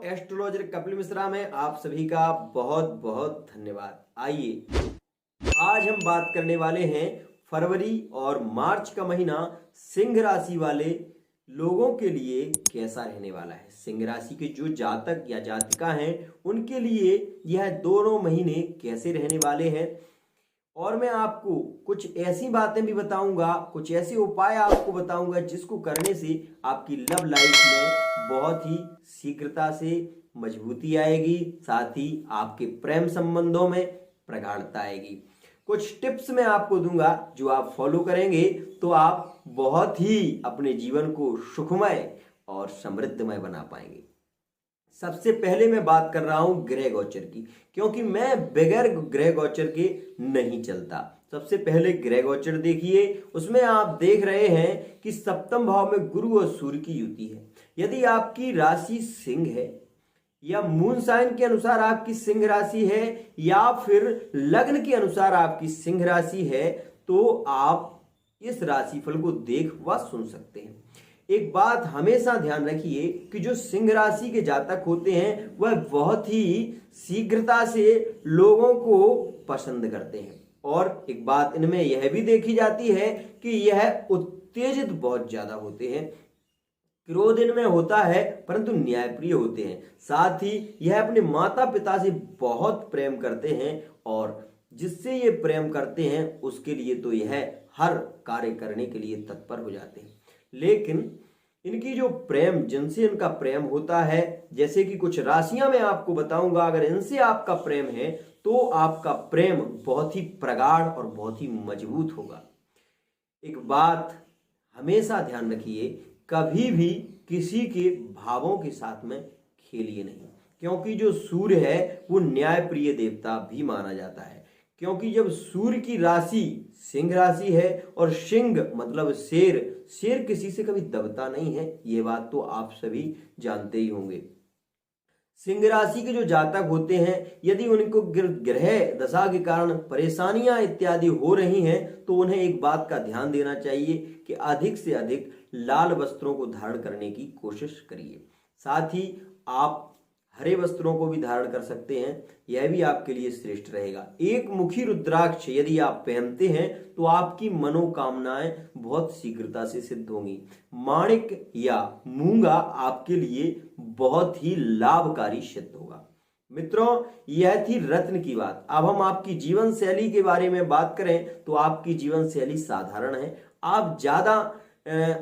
Astrologer Kapil Mishra में आप सभी का बहुत बहुत धन्यवाद। आइए आज हम बात करने वाले हैं फरवरी और मार्च का महीना सिंह राशि वाले लोगों के लिए कैसा रहने वाला है। सिंह राशि के जो जातक या जातिका हैं उनके लिए यह दोनों महीने कैसे रहने वाले हैं, और मैं आपको कुछ ऐसी बातें भी बताऊंगा, कुछ ऐसे उपाय आपको बताऊंगा जिसको करने से आपकी लव लाइफ में बहुत ही शीघ्रता से मजबूती आएगी, साथ ही आपके प्रेम संबंधों में प्रगाढ़ता आएगी। कुछ टिप्स मैं आपको दूंगा जो आप फॉलो करेंगे तो आप बहुत ही अपने जीवन को सुखमय और समृद्धमय बना पाएंगे। सबसे पहले मैं बात कर रहा हूं ग्रह गोचर की, क्योंकि मैं बगैर ग्रह गोचर के नहीं चलता। सबसे पहले ग्रह गोचर देखिए, उसमें आप देख रहे हैं कि सप्तम भाव में गुरु और सूर्य की युति है। यदि आपकी राशि सिंह है या मून साइन के अनुसार आपकी सिंह राशि है या फिर लग्न के अनुसार आपकी सिंह राशि है, तो आप इस राशिफल को देख व सुन सकते हैं। एक बात हमेशा ध्यान रखिए कि जो सिंह राशि के जातक होते हैं वह बहुत ही शीघ्रता से लोगों को पसंद करते हैं, और एक बात इनमें यह भी देखी जाती है कि यह उत्तेजित बहुत ज्यादा होते हैं। क्रोध इनमें होता है परंतु न्यायप्रिय होते हैं। साथ ही यह अपने माता पिता से बहुत प्रेम करते हैं, और जिससे ये प्रेम करते हैं उसके लिए तो यह हर कार्य करने के लिए तत्पर हो जाते हैं। लेकिन इनकी जो प्रेम, जिनसे इनका प्रेम होता है, जैसे कि कुछ राशियां मैं आपको बताऊंगा, अगर इनसे आपका प्रेम है तो आपका प्रेम बहुत ही प्रगाढ़ और बहुत ही मजबूत होगा। एक बात हमेशा ध्यान रखिए, कभी भी किसी के भावों के साथ में खेलिए नहीं, क्योंकि जो सूर्य है वो न्यायप्रिय देवता भी माना जाता है। क्योंकि जब सूर्य की राशि सिंह राशि है, और सिंह मतलब शेर, शेर किसी से कभी दबता नहीं है, ये बात तो आप सभी जानते ही होंगे। सिंह राशि के जो जातक होते हैं, यदि उनको ग्रह दशा के कारण परेशानियां इत्यादि हो रही हैं, तो उन्हें एक बात का ध्यान देना चाहिए कि अधिक से अधिक लाल वस्त्रों को धारण करने की कोशिश करिए। साथ ही आप हरे वस्त्रों को भी धारण कर सकते हैं, यह भी आपके लिए श्रेष्ठ रहेगा। एक मुखी रुद्राक्ष यदि आप पहनते हैं तो आपकी मनोकामनाएं बहुत शीघ्रता से सिद्ध होंगी। माणिक या मूंगा आपके लिए बहुत ही लाभकारी सिद्ध होगा। मित्रों, यह थी रत्न की बात। अब हम आपकी जीवन शैली के बारे में बात करें तो आपकी जीवन शैली साधारण है।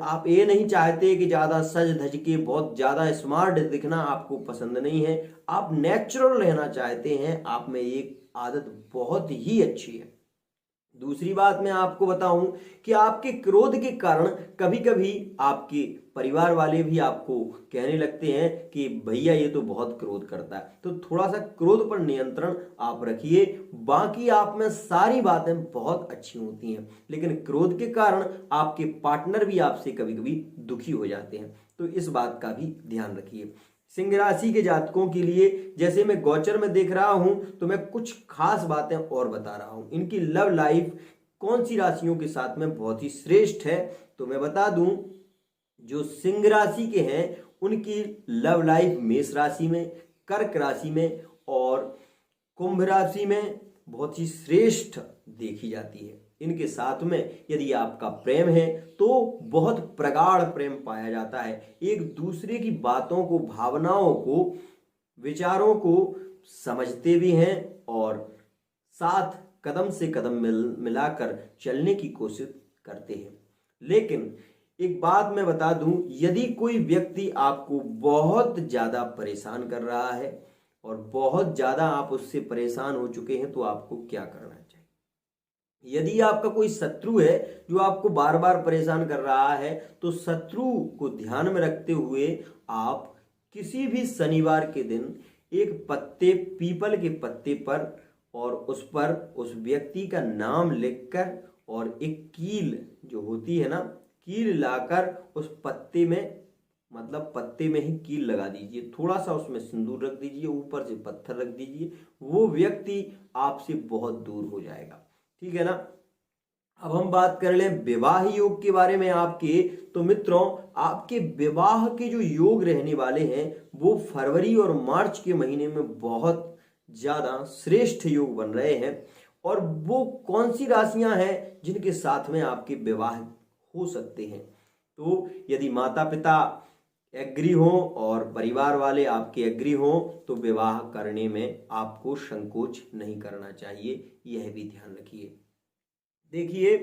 आप ये नहीं चाहते कि ज्यादा सज धज के बहुत ज्यादा स्मार्ट दिखना आपको पसंद नहीं है, आप नेचुरल रहना चाहते हैं। आप में एक आदत बहुत ही अच्छी है। दूसरी बात मैं आपको बताऊं कि आपके क्रोध के कारण कभी कभी आपके परिवार वाले भी आपको कहने लगते हैं कि भैया ये तो बहुत क्रोध करता है, तो थोड़ा सा क्रोध पर नियंत्रण आप रखिए। बाकी आप में सारी बातें बहुत अच्छी होती हैं, लेकिन क्रोध के कारण आपके पार्टनर भी आपसे कभी कभी दुखी हो जाते हैं, तो इस बात का भी ध्यान रखिए। सिंह राशि के जातकों के लिए जैसे मैं गोचर में देख रहा हूं, तो मैं कुछ खास बातें और बता रहा हूं। इनकी लव लाइफ कौन सी राशियों के साथ में बहुत ही श्रेष्ठ है, तो मैं बता दूं, जो सिंह राशि के हैं उनकी लव लाइफ मेष राशि में, कर्क राशि में और कुंभ राशि में बहुत ही श्रेष्ठ देखी जाती है। इनके साथ में यदि आपका प्रेम है तो बहुत प्रगाढ़ प्रेम पाया जाता है। एक दूसरे की बातों को, भावनाओं को, विचारों को समझते भी हैं, और साथ कदम से कदम मिलाकर चलने की कोशिश करते हैं। लेकिन एक बात मैं बता दूं, यदि कोई व्यक्ति आपको बहुत ज्यादा परेशान कर रहा है और बहुत ज्यादा आप उससे परेशान हो चुके हैं, तो आपको क्या करना चाहिए। यदि आपका कोई शत्रु है जो आपको बार बार परेशान कर रहा है, तो शत्रु को ध्यान में रखते हुए आप किसी भी शनिवार के दिन एक पत्ते, पीपल के पत्ते पर, और उस पर उस व्यक्ति का नाम लिखकर और एक कील जो होती है ना, कील लाकर उस पत्ते में, मतलब पत्ते में ही कील लगा दीजिए, थोड़ा सा उसमें सिंदूर रख दीजिए, ऊपर से पत्थर रख दीजिए, वो व्यक्ति आपसे बहुत दूर हो जाएगा। ठीक है ना। अब हम बात कर लें विवाह योग के बारे में आपके, तो मित्रों आपके विवाह के जो योग रहने वाले हैं वो फरवरी और मार्च के महीने में बहुत ज्यादा श्रेष्ठ योग बन रहे हैं। और वो कौन सी राशियां हैं जिनके साथ में आपके विवाह हो सकते हैं? तो यदि माता पिता एग्री हो और परिवार वाले आपके एग्री हो तो विवाह करने में आपको संकोच नहीं करना चाहिए, यह भी ध्यान रखिए। देखिए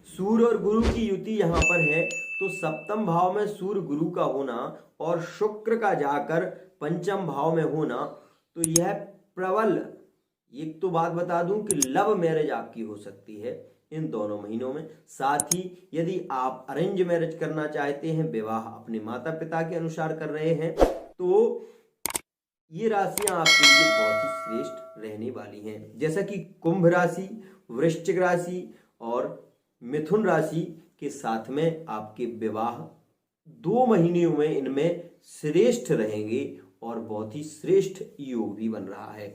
सूर्य और गुरु की युति यहाँ पर है, तो सप्तम भाव में सूर्य गुरु का होना और शुक्र का जाकर पंचम भाव में होना, तो यह प्रबल, एक तो बात बता दूं कि लव मैरिज आपकी हो सकती है इन दोनों महीनों में। साथ ही यदि आप अरेंज मैरिज करना चाहते हैं, विवाह अपने माता पिता के अनुसार कर रहे हैं, तो ये राशियां आपके लिए बहुत ही श्रेष्ठ रहने वाली हैं। जैसा कि कुंभ राशि, वृश्चिक राशि और मिथुन राशि के साथ में आपके विवाह 2 महीनों में इनमें श्रेष्ठ रहेंगे और बहुत ही श्रेष्ठ योग भी बन रहा है।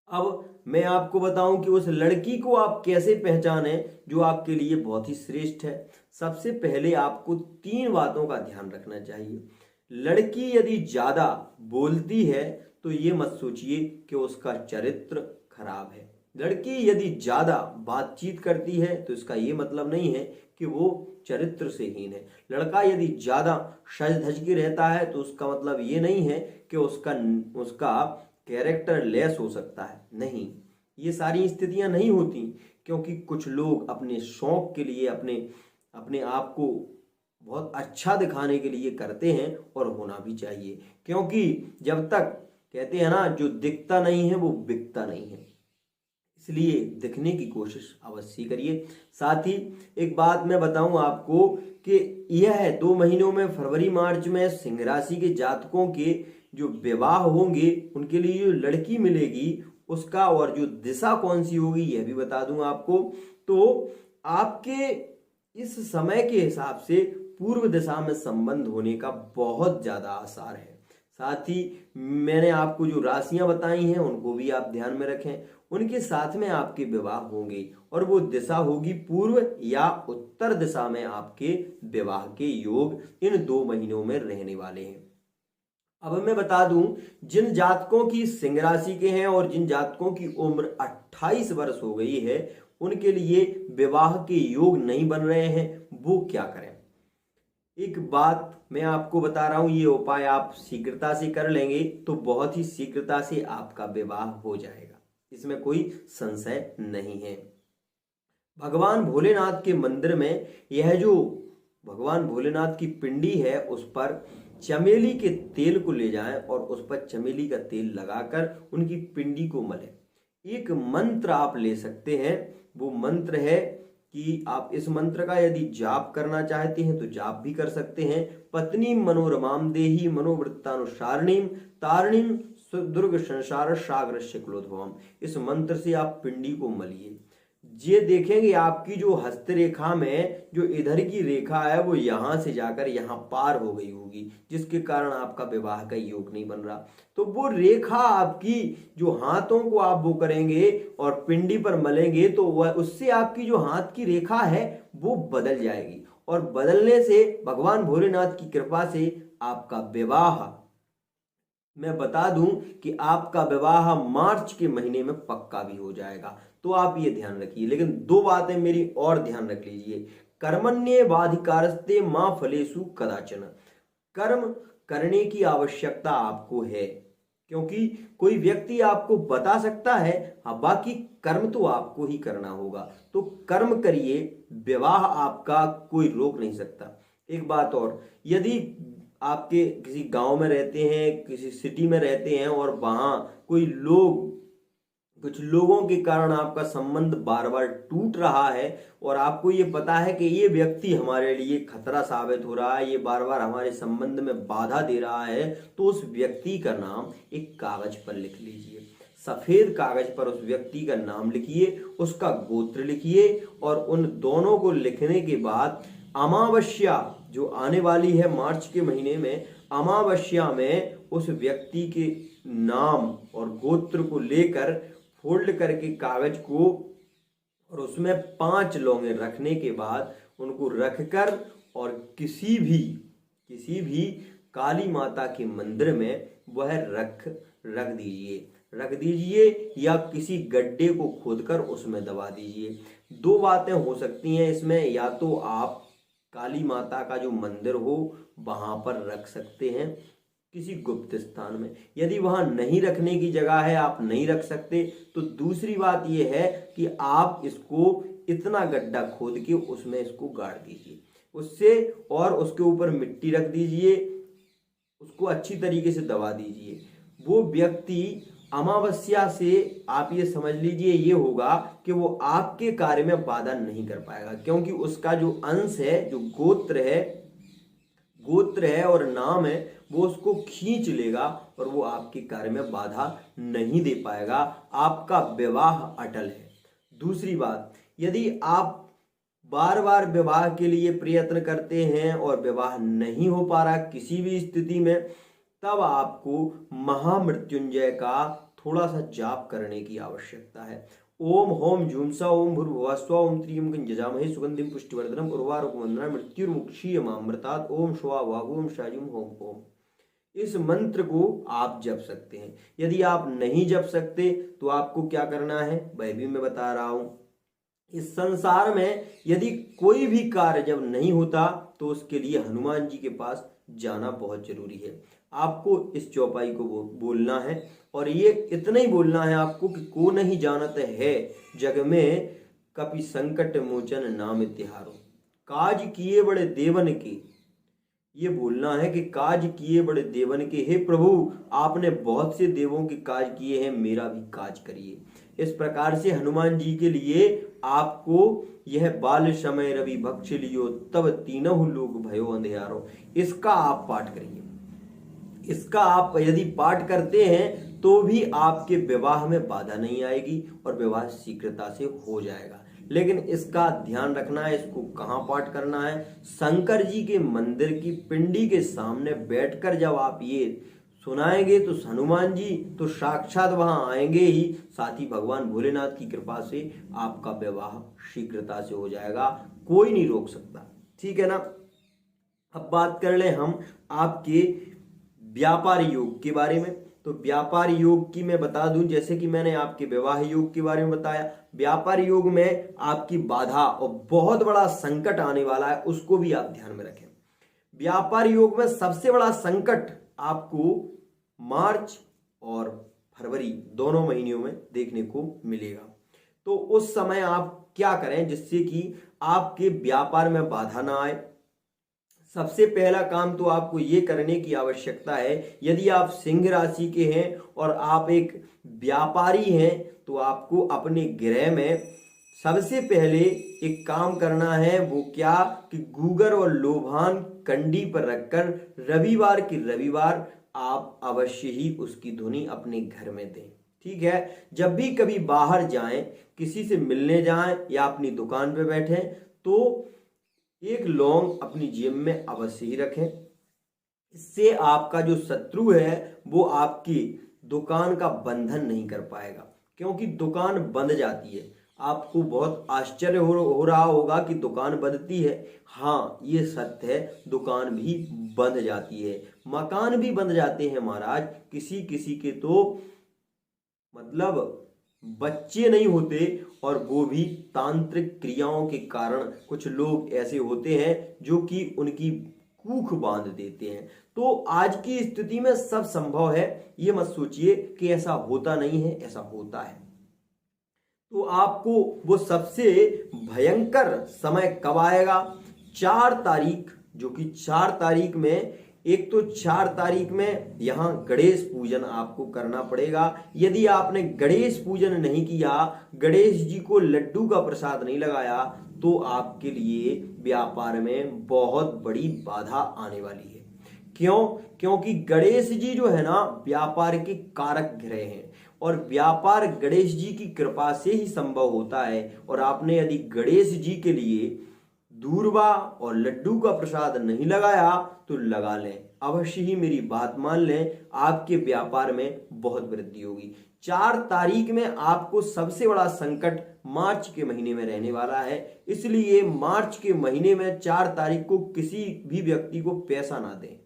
अब मैं आपको बताऊं कि उस लड़की को आप कैसे पहचाने जो आपके लिए बहुत ही श्रेष्ठ है। सबसे पहले आपको 3 बातों का ध्यान रखना चाहिए। लड़की यदि ज्यादा बोलती है तो ये मत सोचिए कि उसका चरित्र खराब है। लड़की यदि ज्यादा बातचीत करती है तो इसका ये मतलब नहीं है कि वो चरित्र से हीन है। लड़का यदि ज्यादा सज धज के रहता है तो उसका मतलब ये नहीं है कि उसका कैरेक्टर लेस हो सकता है। नहीं, ये सारी स्थितियां नहीं होती, क्योंकि कुछ लोग अपने शौक के लिए अपने आप को बहुत अच्छा दिखाने के लिए करते हैं, और होना भी चाहिए, क्योंकि जब तक कहते हैं ना जो दिखता नहीं है वो बिकता नहीं है, इसलिए दिखने की कोशिश अवश्य करिए। साथ ही एक बात मैं बताऊं आपको कि यह 2 महीनों में फरवरी मार्च में सिंह राशि के जातकों के जो विवाह होंगे उनके लिए जो लड़की मिलेगी उसका और जो दिशा कौन सी होगी यह भी बता दूं आपको। तो आपके इस समय के हिसाब से पूर्व दिशा में संबंध होने का बहुत ज्यादा आसार है। साथ ही मैंने आपको जो राशियां बताई हैं उनको भी आप ध्यान में रखें, उनके साथ में आपके विवाह होंगे और वो दिशा होगी पूर्व या उत्तर दिशा में आपके विवाह के योग इन 2 महीनों में रहने वाले हैं। अब मैं बता दूं जिन जातकों की सिंह राशि के हैं और जिन जातकों की उम्र 28 वर्ष हो गई है उनके लिए विवाह के योग नहीं बन रहे हैं, वो क्या करें? एक बात मैं आपको बता रहा हूं, ये उपाय आप शीघ्रता से कर लेंगे तो बहुत ही शीघ्रता से आपका विवाह हो जाएगा, इसमें कोई संशय नहीं है। भगवान भोलेनाथ के मंदिर में यह जो भगवान भोलेनाथ की पिंडी है उस पर चमेली के तेल को ले जाएं और उस पर चमेली का तेल लगाकर उनकी पिंडी को मलें। एक मंत्र आप ले सकते हैं, वो मंत्र है कि आप इस मंत्र का यदि जाप करना चाहते हैं तो जाप भी कर सकते हैं। पत्नी मनोरमाम देही मनोवृत्तानुसारिणीम तारिणीम दुर्ग संसार सागर शिक्लोद्भवम, इस मंत्र से आप पिंडी को मलिए। ये देखेंगे आपकी जो हस्तरेखा में जो इधर की रेखा है वो यहां से जाकर यहां पार हो गई होगी, जिसके कारण आपका विवाह का योग नहीं बन रहा। तो वो रेखा आपकी जो हाथों को आप वो करेंगे और पिंडी पर मलेंगे तो वह उससे आपकी जो हाथ की रेखा है वो बदल जाएगी, और बदलने से भगवान भोलेनाथ की कृपा से आपका विवाह, मैं बता दूं कि आपका विवाह मार्च के महीने में पक्का भी हो जाएगा। तो आप ये ध्यान रखिए। लेकिन 2 बातें मेरी और ध्यान रख लीजिए। कर्मण्येवाधिकारस्ते मां फलेषु कदाचन, कर्म करने की आवश्यकता आपको है, क्योंकि कोई व्यक्ति आपको बता सकता है, हाँ, बाकी कर्म तो आपको ही करना होगा। तो कर्म करिए, विवाह आपका कोई रोक नहीं सकता। एक बात और, यदि आपके किसी गांव में रहते हैं, किसी सिटी में रहते हैं और वहां कुछ लोगों के कारण आपका संबंध बार बार टूट रहा है और आपको ये पता है कि ये व्यक्ति हमारे लिए खतरा साबित हो रहा है, ये बार बार हमारे संबंध में बाधा दे रहा है, तो उस व्यक्ति का नाम एक कागज पर लिख लीजिए। सफेद कागज पर उस व्यक्ति का नाम लिखिए, उसका गोत्र लिखिए, और उन दोनों को लिखने के बाद अमावस्या जो आने वाली है मार्च के महीने में, अमावस्या में उस व्यक्ति के नाम और गोत्र को लेकर फोल्ड करके कागज को और उसमें 5 लौंगे रखने के बाद उनको रखकर और किसी भी काली माता के मंदिर में वह रख दीजिए या किसी गड्ढे को खोदकर उसमें दबा दीजिए। 2 बातें हो सकती हैं इसमें, या तो आप काली माता का जो मंदिर हो वहां पर रख सकते हैं किसी गुप्त स्थान में। यदि वहां नहीं रखने की जगह है, आप नहीं रख सकते, तो दूसरी बात यह है कि आप इसको इतना गड्ढा खोद के उसमें इसको गाड़ दीजिए उससे, और उसके ऊपर मिट्टी रख दीजिए, उसको अच्छी तरीके से दबा दीजिए। वो व्यक्ति अमावस्या से आप ये समझ लीजिए ये होगा कि वो आपके कार्य में बाधा नहीं कर पाएगा, क्योंकि उसका जो अंश है, जो गोत्र है और नाम है, वो उसको खींच लेगा और वो आपके कार्य में बाधा नहीं दे पाएगा। आपका विवाह अटल है। दूसरी बात, यदि आप बार बार विवाह के लिए प्रयत्न करते हैं और विवाह नहीं हो पा रहा किसी भी स्थिति में, तब आपको महामृत्युंजय का थोड़ा सा जाप करने की आवश्यकता है। ओम होम झूमसा ओम भूर्भुवस्व ओम त्र्यंबकं यजामहे सुगंधिं पुष्टिवर्धनम् उर्वारुकवंदना मृत्युर्मुक्षीयमामृतात् ओम श्वावाहु ओम शाजुम होम ओम। इस मंत्र को आप जप सकते हैं। यदि आप नहीं जप सकते तो आपको क्या करना है वह भी मैं बता रहा हूं। इस संसार में यदि कोई भी कार्य जब नहीं होता तो उसके लिए हनुमान जी के पास जाना बहुत जरूरी है। आपको इस चौपाई को बोलना है, और ये इतना ही बोलना है आपको कि को नहीं जानत है जग में कपि संकट मोचन नाम तिहारो, काज किए बड़े देवन के। ये बोलना है कि काज किए बड़े देवन के, हे प्रभु आपने बहुत से देवों के काज किए हैं, मेरा भी काज करिए। इस प्रकार से हनुमान जी के लिए आपको यह बाल समय रवि भक्ष लियो तब तीनों लोग भयो अंधियारो, इसका आप पाठ करिए। इसका आप यदि पाठ करते हैं तो भी आपके विवाह में बाधा नहीं आएगी और विवाह शीघ्रता से हो जाएगा। लेकिन इसका ध्यान रखना है, इसको कहाँ पाठ करना है, शंकर जी के मंदिर की पिंडी के सामने बैठकर जब आप ये सुनाएंगे तो हनुमान जी तो साक्षात वहां आएंगे ही, साथ ही भगवान भोलेनाथ की कृपा से आपका विवाह शीघ्रता से हो जाएगा, कोई नहीं रोक सकता। ठीक है ना। अब बात कर ले हम आपके व्यापार योग के बारे में। तो व्यापार योग की मैं बता दूं, जैसे कि मैंने आपके विवाह योग के बारे में बताया, व्यापार योग में आपकी बाधा और बहुत बड़ा संकट आने वाला है, उसको भी आप ध्यान में रखें। व्यापार योग में सबसे बड़ा संकट आपको मार्च और फरवरी दोनों महीनों में देखने को मिलेगा। तो उस समय आप क्या करें जिससे कि आपके व्यापार में बाधा ना आए। सबसे पहला काम तो आपको ये करने की आवश्यकता है, यदि आप सिंह राशि के हैं और आप एक व्यापारी हैं तो आपको अपने गृह में सबसे पहले एक काम करना है। वो क्या कि गूगर और लोभान कंडी पर रखकर रविवार के रविवार आप अवश्य ही उसकी धुनी अपने घर में दें। ठीक है। जब भी कभी बाहर जाएं, किसी से मिलने जाएं या अपनी दुकान पे बैठें तो एक लौंग अपनी जेब में अवश्य ही रखें। इससे आपका जो शत्रु है वो आपकी दुकान का बंधन नहीं कर पाएगा, क्योंकि दुकान बंध जाती है। आपको बहुत आश्चर्य हो रहा होगा कि दुकान बंधती है। हाँ, ये सत्य है, दुकान भी बंध जाती है, मकान भी बंध जाते हैं महाराज। किसी किसी के तो मतलब बच्चे नहीं होते और वो भी तांत्रिक क्रियाओं के कारण कुछ लोग ऐसे होते हैं जो कि उनकी कूख बांध देते हैं। तो आज की स्थिति में सब संभव है, ये मत सोचिए कि ऐसा होता नहीं है, ऐसा होता है। तो आपको वो सबसे भयंकर समय कब आएगा? 4 तारीख, जो कि 4 तारीख में, एक तो 4 तारीख में यहां गणेश पूजन आपको करना पड़ेगा। यदि आपने गणेश पूजन नहीं किया, गणेश जी को लड्डू का प्रसाद नहीं लगाया, तो आपके लिए व्यापार में बहुत बड़ी बाधा आने वाली है। क्यों? क्योंकि गणेश जी जो है ना व्यापार के कारक ग्रह हैं और व्यापार गणेश जी की कृपा से ही संभव होता है। और आपने यदि गणेश जी के लिए दूर्वा और लड्डू का प्रसाद नहीं लगाया तो लगा लें, अवश्य ही मेरी बात मान लें, आपके व्यापार में बहुत वृद्धि होगी। 4 तारीख में आपको सबसे बड़ा संकट मार्च के महीने में रहने वाला है, इसलिए मार्च के महीने में 4 तारीख को किसी भी व्यक्ति को पैसा ना दें,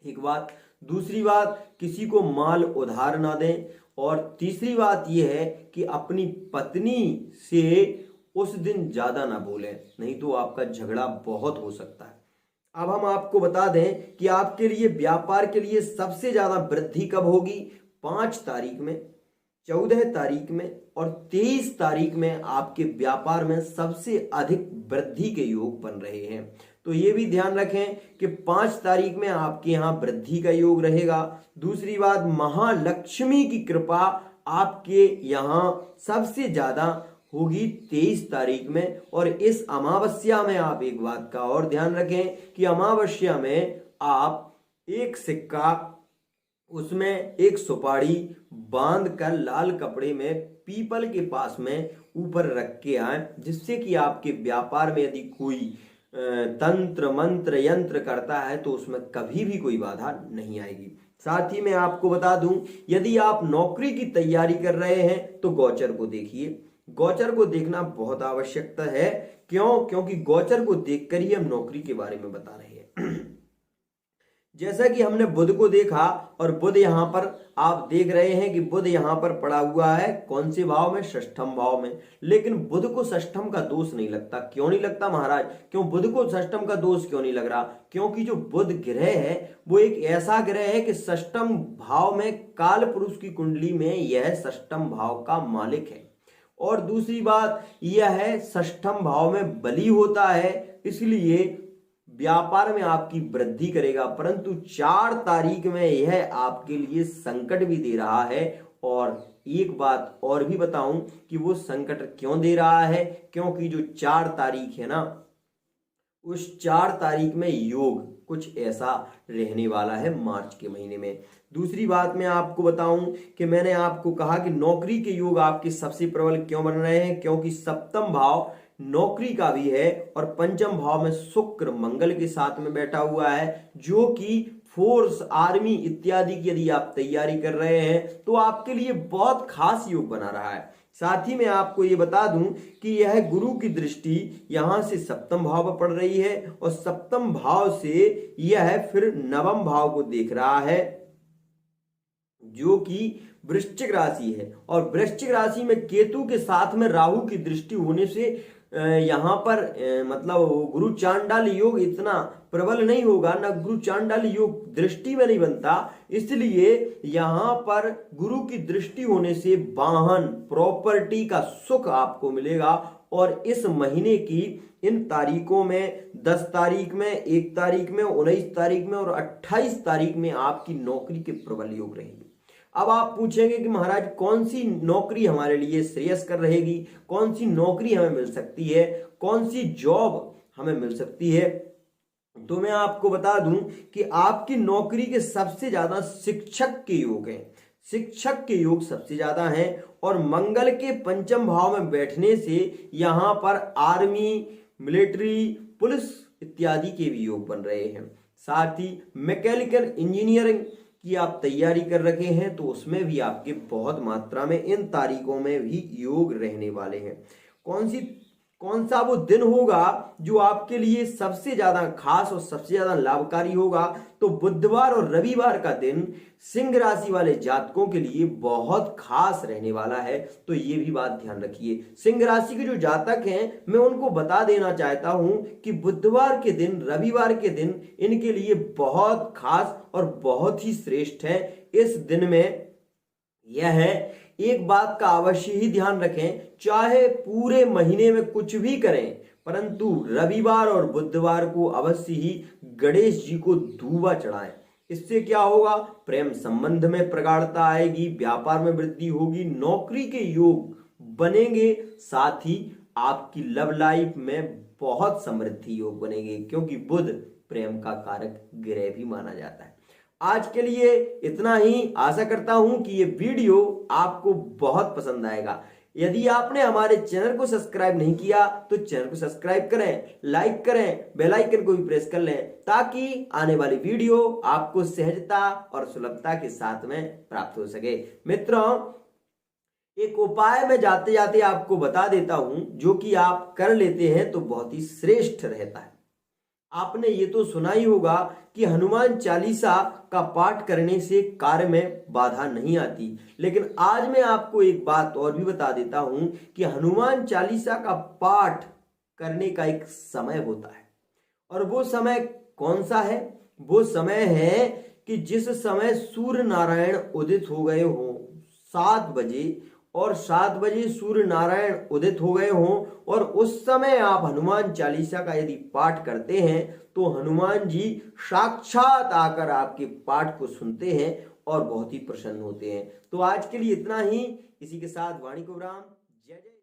एक बात। दूसरी बात, किसी को माल उधार ना दें। और तीसरी बात यह है कि अपनी पत्नी से उस दिन ज्यादा ना बोलें, नहीं तो आपका झगड़ा बहुत हो सकता है। अब हम आपको बता दें कि आपके लिए व्यापार के लिए सबसे ज्यादा वृद्धि कब होगी। 5 तारीख में, 14 तारीख में और 23 तारीख में आपके व्यापार में सबसे अधिक वृद्धि के योग बन रहे हैं। तो ये भी ध्यान रखें कि 5 तारीख में आपके यहाँ वृद्धि का योग रहेगा। दूसरी बात, महालक्ष्मी की कृपा आपके यहाँ सबसे ज्यादा होगी 23 तारीख में। और इस अमावस्या में आप एक बात का और ध्यान रखें कि अमावस्या में आप एक सिक्का, उसमें एक सुपारी बांध कर लाल कपड़े में पीपल के पास में ऊपर रख के आए, जिससे कि आपके व्यापार में यदि कोई तंत्र मंत्र यंत्र करता है तो उसमें कभी भी कोई बाधा नहीं आएगी। साथ ही मैं आपको बता दूं, यदि आप नौकरी की तैयारी कर रहे हैं तो गोचर को देखिए। गोचर को देखना बहुत आवश्यकता है। क्यों? क्योंकि गोचर को देखकर ही हम नौकरी के बारे में बता रहे हैं। जैसा कि हमने बुध को देखा, और बुध यहाँ पर आप देख रहे हैं कि बुध यहाँ पर पड़ा हुआ है कौन से भाव में? षष्ठम भाव में। लेकिन बुध को षष्ठम का दोष नहीं लगता। क्यों नहीं लगता महाराज? क्यों बुध को षष्ठम का दोष क्यों नहीं लग रहा? क्योंकि जो बुध ग्रह है वो एक ऐसा ग्रह है कि षष्ठम भाव में काल पुरुष की कुंडली में यह षष्ठम भाव का मालिक है। और दूसरी बात यह है, षष्ठम भाव में बली होता है, इसलिए व्यापार में आपकी वृद्धि करेगा। परंतु 4 तारीख में यह आपके लिए संकट भी दे रहा है। और एक बात और भी बताऊं कि वो संकट क्यों दे रहा है, क्योंकि जो 4 तारीख है ना, उस 4 तारीख में योग कुछ ऐसा रहने वाला है मार्च के महीने में। दूसरी बात मैं आपको बताऊं कि मैंने आपको कहा कि नौकरी के योग आपके सबसे प्रबल क्यों बन रहे हैं, क्योंकि सप्तम भाव नौकरी का भी है और पंचम भाव में शुक्र मंगल के साथ में बैठा हुआ है, जो कि फोर्स, आर्मी इत्यादि की यदि आप तैयारी कर रहे हैं तो आपके लिए बहुत खास योग बना रहा है। साथ ही मैं आपको ये बता दूं कि यह गुरु की दृष्टि यहां से सप्तम भाव पर पड़ रही है और सप्तम भाव से यह फिर नवम भाव को देख रहा है, जो कि वृश्चिक राशि है। और वृश्चिक राशि में केतु के साथ में राहु की दृष्टि होने से यहाँ पर मतलब गुरु चांडाल योग इतना प्रबल नहीं होगा, ना गुरु चांडाल योग दृष्टि में नहीं बनता। इसलिए यहाँ पर गुरु की दृष्टि होने से वाहन, प्रॉपर्टी का सुख आपको मिलेगा। और इस महीने की इन तारीखों में 10 तारीख में, 1 तारीख में, 19 तारीख में और 28 तारीख में आपकी नौकरी के प्रबल योग रहेंगे। अब आप पूछेंगे कि महाराज कौन सी नौकरी हमारे लिए श्रेयस्कर रहेगी, कौन सी नौकरी हमें मिल सकती है, कौन सी जॉब हमें मिल सकती है? तो मैं आपको बता दूं कि आपकी नौकरी के सबसे ज्यादा शिक्षक के योग हैं। शिक्षक के योग सबसे ज्यादा हैं और मंगल के पंचम भाव में बैठने से यहां पर आर्मी, मिलिट्री, पुलिस इत्यादि के भी योग बन रहे हैं। साथ ही मैकेनिकल इंजीनियरिंग की आप तैयारी कर रखे हैं तो उसमें भी आपके बहुत मात्रा में इन तारीखों में भी योग रहने वाले हैं। कौन सा वो दिन होगा जो आपके लिए सबसे ज्यादा खास और सबसे ज्यादा लाभकारी होगा? तो बुधवार और रविवार का दिन सिंह राशि वाले जातकों के लिए बहुत खास रहने वाला है। तो ये भी बात ध्यान रखिए। सिंह राशि के जो जातक हैं मैं उनको बता देना चाहता हूं कि बुधवार के दिन, रविवार के दिन इनके लिए बहुत खास और बहुत ही श्रेष्ठ है। इस दिन में यह है, एक बात का अवश्य ही ध्यान रखें, चाहे पूरे महीने में कुछ भी करें परंतु रविवार और बुधवार को अवश्य ही गणेश जी को दूबा चढ़ाएं। इससे क्या होगा? प्रेम संबंध में प्रगाढ़ता आएगी, व्यापार में वृद्धि होगी, नौकरी के योग बनेंगे, साथ ही आपकी लव लाइफ में बहुत समृद्धि योग बनेंगे, क्योंकि बुध प्रेम का कारक ग्रह भी माना जाता है। आज के लिए इतना ही। आशा करता हूं कि ये वीडियो आपको बहुत पसंद आएगा। यदि आपने हमारे चैनल को सब्सक्राइब नहीं किया तो चैनल को सब्सक्राइब करें, लाइक करें, बेल आइकन को भी प्रेस कर लें ताकि आने वाली वीडियो आपको सहजता और सुलभता के साथ में प्राप्त हो सके। मित्रों, एक उपाय मैं जाते जाते आपको बता देता हूं, जो कि आप कर लेते हैं तो बहुत ही श्रेष्ठ रहता है। आपने ये तो सुना ही होगा कि हनुमान चालीसा का पाठ करने से कार्य में बाधा नहीं आती, लेकिन आज मैं आपको एक बात और भी बता देता हूं कि हनुमान चालीसा का पाठ करने का एक समय होता है। और वो समय कौन सा है? वो समय है कि जिस समय सूर्य नारायण उदित हो गए हो 7 बजे, और 7 बजे सूर्य नारायण उदित हो गए हों, और उस समय आप हनुमान चालीसा का यदि पाठ करते हैं तो हनुमान जी साक्षात आकर आपके पाठ को सुनते हैं और बहुत ही प्रसन्न होते हैं। तो आज के लिए इतना ही। इसी के साथ वाणी को विराम। जय जय।